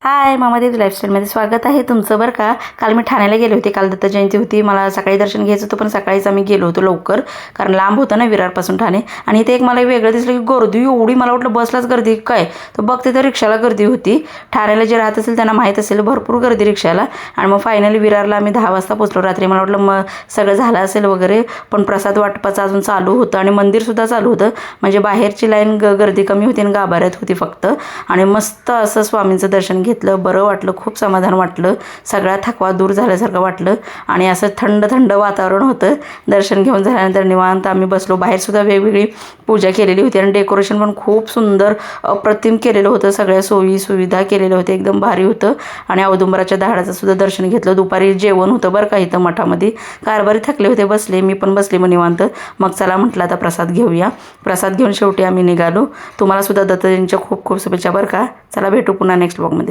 हाय मामादेवी लाईफस्टाईलमध्ये स्वागत आहे तुमचं. बरं का, काल मी ठाण्याला गेले होते. काल दत्त जयंती होती. मला सकाळी दर्शन घ्यायचं होतं, पण सकाळीच आम्ही गेलो होतो लवकर, कारण लांब होतं ना विरारपासून ठाणे. आणि इथे एक मला वेगळं दिसलं की गर्दी एवढी, मला वाटलं बसलाच गर्दी काय, तर बघते तर रिक्षाला गर्दी होती. ठाण्याला जे राहत असेल त्यांना माहीत असेल, भरपूर गर्दी रिक्षाला. आणि मग फायनली विरारला आम्ही 10 वाजता पोचलो रात्री. मला वाटलं मग सगळं झालं असेल वगैरे, पण प्रसाद वाटपाचं अजून चालू होतं आणि मंदिरसुद्धा चालू होतं. म्हणजे बाहेरची लाईन गर्दी कमी होती आणि गाभाऱ्यात होती फक्त. आणि मस्त असं स्वामींचं दर्शन घेतलं. बरं वाटलं, खूप समाधान वाटलं, सगळा थकवा दूर झाल्यासारखं वाटलं. आणि असं थंड थंड वातावरण होतं. दर्शन घेऊन झाल्यानंतर निवांत आम्ही बसलो. बाहेरसुद्धा वेगवेगळी पूजा केलेली होती आणि डेकोरेशन पण खूप सुंदर अप्रतिम केलेलं होतं. सगळ्या सोयी सुविधा केलेल्या होत्या, एकदम भारी होतं. आणि औदुंबराच्या दहाडाचं सुद्धा दर्शन घेतलं. दुपारी जेवण होतं बरं का इथं मठामध्ये. कारभारी थकले होते, बसले, मी पण बसले मग निवांत. मग चला म्हटलं आता प्रसाद घेऊया. प्रसाद घेऊन शेवटी आम्ही निघालो. तुम्हाला सुद्धा दत्तजयंतीच्या खूप खूप शुभेच्छा बरं का. चला भेटू पुन्हा नेक्स्ट ब्लॉगमध्ये.